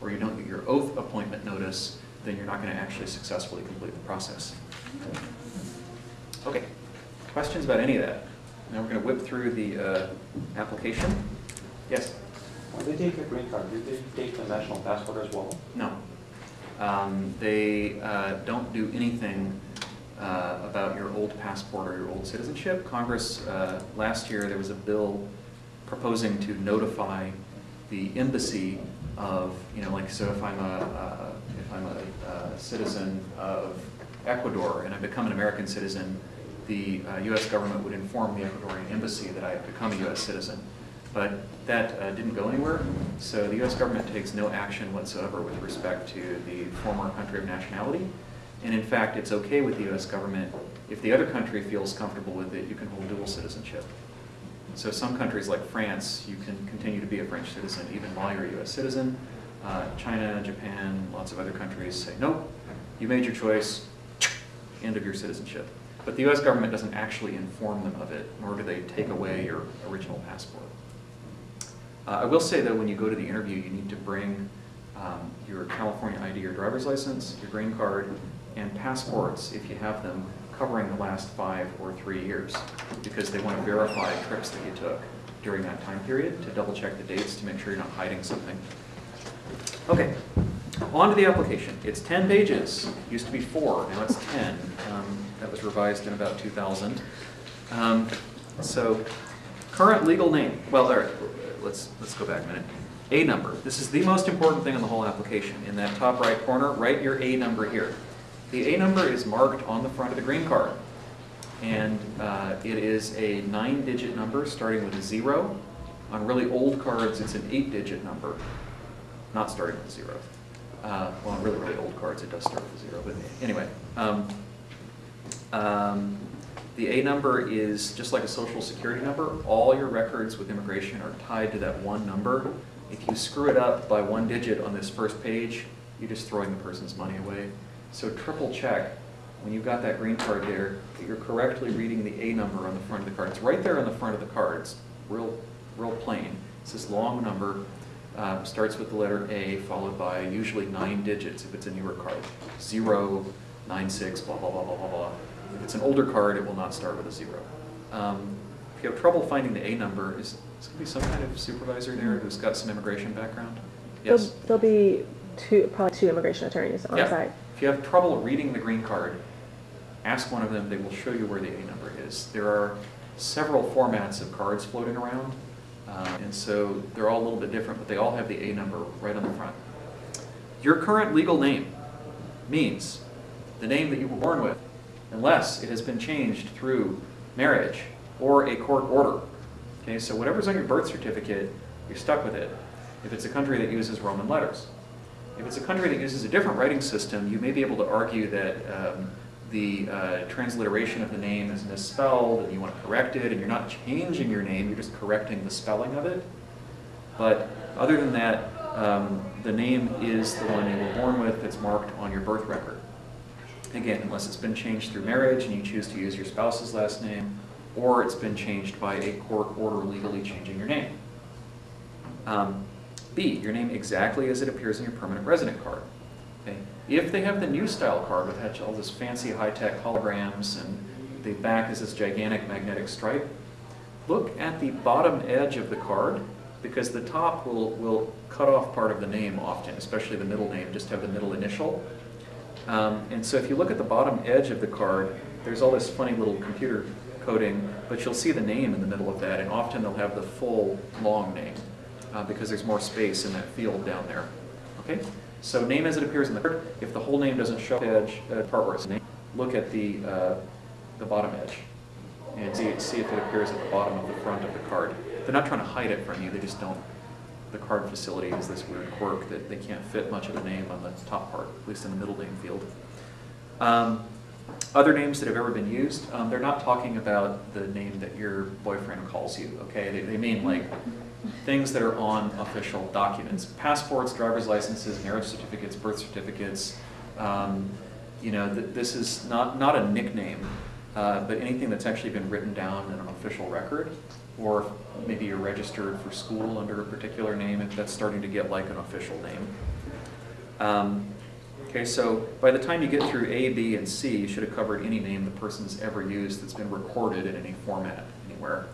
or you don't get your oath appointment notice, then you're not going to actually successfully complete the process. Okay, questions about any of that? Now we're going to whip through the application. Yes? When they take the green card, do they take the national passport as well? No. They don't do anything about your old passport or your old citizenship. Congress, last year, there was a bill proposing to notify the embassy of, like, so if I'm a citizen of Ecuador and I become an American citizen, the U.S. government would inform the Ecuadorian embassy that I have become a U.S. citizen. But that didn't go anywhere, so the U.S. government takes no action whatsoever with respect to the former country of nationality. And in fact, it's okay with the U.S. government, if the other country feels comfortable with it, you can hold dual citizenship. So some countries like France, you can continue to be a French citizen even while you're a U.S. citizen. China, Japan, lots of other countries say, nope, you made your choice, end of your citizenship. But the U.S. government doesn't actually inform them of it, nor do they take away your original passport. I will say, though, when you go to the interview, you need to bring your California ID or driver's license, your green card, and passports, if you have them, covering the last 5 or 3 years, because they want to verify trips that you took during that time period to double check the dates to make sure you're not hiding something. Okay, on to the application. It's 10 pages. It used to be 4, now it's 10. That was revised in about 2000. So, current legal name. Well, all right, let's go back a minute. A number. This is the most important thing in the whole application. In that top right corner, write your A number here. The A number is marked on the front of the green card. And it is a 9-digit number starting with a 0. On really old cards, it's an 8-digit number, not starting with a 0. Well, on really, really old cards, it does start with a 0. But anyway, the A number is just like a social security number. All your records with immigration are tied to that one number. If you screw it up by 1 digit on this first page, you're just throwing the person's money away. So triple check when you've got that green card there that you're correctly reading the A number on the front of the card. It's right there on the front of the card. It's real plain. It's this long number. Starts with the letter A, followed by usually 9 digits if it's a newer card. 0, 9, 6, blah, blah, blah, blah, blah, blah. If it's an older card, it will not start with a 0. If you have trouble finding the A number, is going to be some kind of supervisor there who's got some immigration background? Yes? There'll be probably two immigration attorneys on site. If you have trouble reading the green card, ask one of them. They will show you where the A number is. There are several formats of cards floating around, and so they're all a little bit different, but they all have the A number right on the front. Your current legal name means the name that you were born with, unless it has been changed through marriage or a court order. Okay, so whatever's on your birth certificate, you're stuck with it if it's a country that uses Roman letters. If it's a country that uses a different writing system, you may be able to argue that the transliteration of the name is misspelled and you want to correct it, and you're not changing your name, you're just correcting the spelling of it. But other than that, the name is the one you were born with that's marked on your birth record. Again, unless it's been changed through marriage and you choose to use your spouse's last name, or it's been changed by a court order legally changing your name. B, your name exactly as it appears in your permanent resident card. Okay? If they have the new style card with all this fancy high-tech holograms and the back is this gigantic magnetic stripe, look at the bottom edge of the card, because the top will cut off part of the name often, especially the middle name, just have the middle initial. And so if you look at the bottom edge of the card, there's all this funny little computer coding, but you'll see the name in the middle of that, and often they'll have the full long name because there's more space in that field down there. Okay? So name as it appears in the card. If the whole name doesn't show edge, part where it's named, look at the bottom edge and see if it appears at the bottom of the front of the card. They're not trying to hide it from you, they just don't. The card facility is this weird quirk that they can't fit much of the name on the top part, at least in the middle name field. Other names that have ever been used, they're not talking about the name that your boyfriend calls you, okay? They mean like things that are on official documents. Passports, driver's licenses, marriage certificates, birth certificates. You know, this is not a nickname, but anything that's actually been written down in an official record, or maybe you're registered for school under a particular name, if that's starting to get like an official name. Okay, so by the time you get through A, B, and C, you should have covered any name the person's ever used that's been recorded in any format anywhere.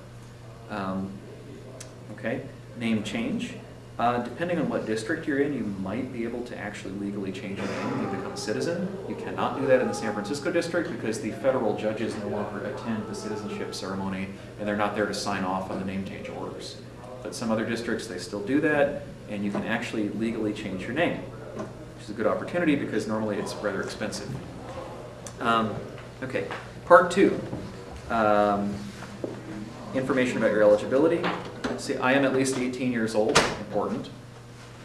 Okay, name change. Depending on what district you're in, you might be able to actually legally change your name when you become a citizen. You cannot do that in the San Francisco district because the federal judges no longer attend the citizenship ceremony and they're not there to sign off on the name change orders. But some other districts, they still do that, and you can actually legally change your name, which is a good opportunity because normally it's rather expensive. Okay, part 2. Information about your eligibility. See, I am at least 18 years old, important.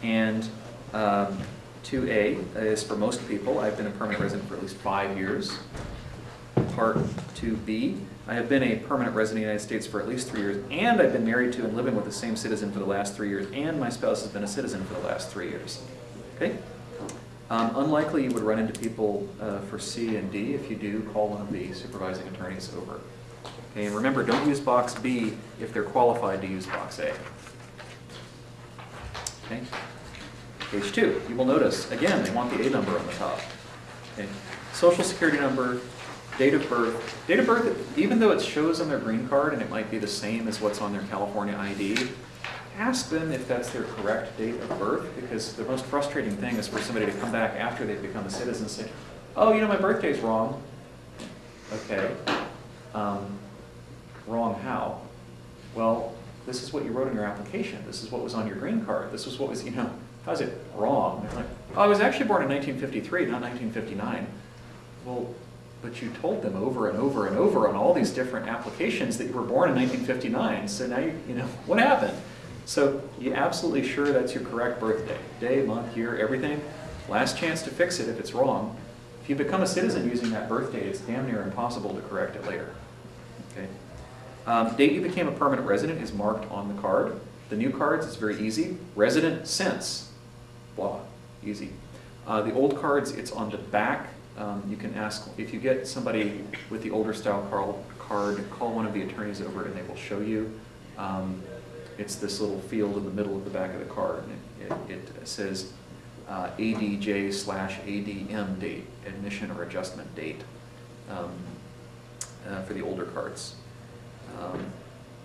And 2A is for most people. I've been a permanent resident for at least 5 years. Part 2B, I have been a permanent resident of the United States for at least 3 years, and I've been married to and living with the same citizen for the last 3 years, and my spouse has been a citizen for the last 3 years. Okay? Unlikely you would run into people for C and D. If you do, call one of the supervising attorneys over. Okay, and remember, don't use box B if they're qualified to use box A. Okay? Page 2, you will notice, again, they want the A number on the top. Okay? Social security number, date of birth. Date of birth, even though it shows on their green card and it might be the same as what's on their California ID, ask them if that's their correct date of birth, because the most frustrating thing is for somebody to come back after they've become a citizen and say, oh, you know, my birthday's wrong. Okay. Wrong how? Well, this is what you wrote in your application. This is what was on your green card. This was what was, you know, how's it wrong? They're like, oh, I was actually born in 1953, not 1959. Well, but you told them over and over and over on all these different applications that you were born in 1959. So now you know, what happened? So you absolutely sure that's your correct birthday? Day, month, year, everything? Last chance to fix it if it's wrong. If you become a citizen using that birthday, it's damn near impossible to correct it later. Okay. Date you became a permanent resident is marked on the card. The new cards, it's very easy. Resident since, blah, easy. The old cards, it's on the back. You can ask, if you get somebody with the older style card, call one of the attorneys over and they will show you. It's this little field in the middle of the back of the card. And it says ADJ/ADM date, admission or adjustment date, for the older cards.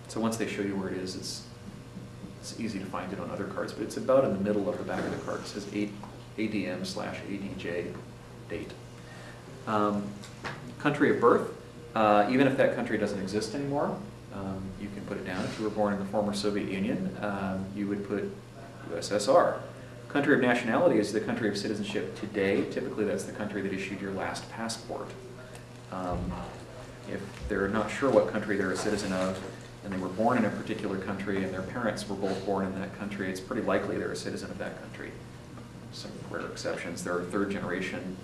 So once they show you where it is, it's easy to find it on other cards, but it's about in the middle of the back of the card. It says ADM/ADJ date. Country of birth, even if that country doesn't exist anymore, you can put it down. If you were born in the former Soviet Union, you would put USSR. Country of nationality is the country of citizenship today. Typically that's the country that issued your last passport. If they're not sure what country they're a citizen of, and they were born in a particular country and their parents were both born in that country, it's pretty likely they're a citizen of that country. Some rare exceptions. There are third generation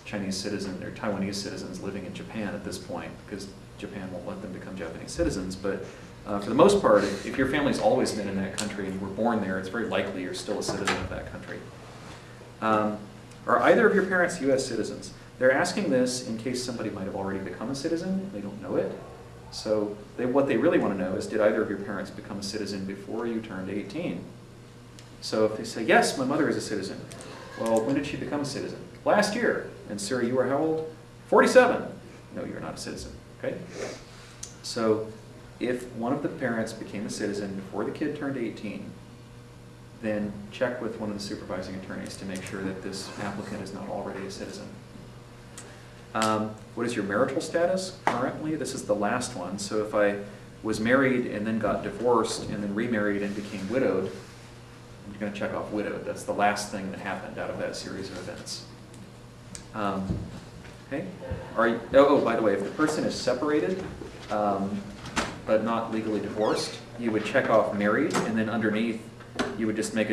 Chinese citizens or Taiwanese citizens living in Japan at this point because Japan won't let them become Japanese citizens. But for the most part, if your family's always been in that country and you were born there, it's very likely you're still a citizen of that country. Are either of your parents U.S. citizens? They're asking this in case somebody might have already become a citizen. They don't know it. So what they really want to know is, did either of your parents become a citizen before you turned 18? So if they say, yes, my mother is a citizen. Well, when did she become a citizen? Last year. And sir, you were how old? 47. No, you're not a citizen. Okay? So if one of the parents became a citizen before the kid turned 18, then check with one of the supervising attorneys to make sure that this applicant is not already a citizen. What is your marital status currently? This is the last one. So if I was married and then got divorced and then remarried and became widowed, I'm going to check off widowed. That's the last thing that happened out of that series of events. Okay. By the way, if the person is separated but not legally divorced, you would check off married, and then underneath you would just make a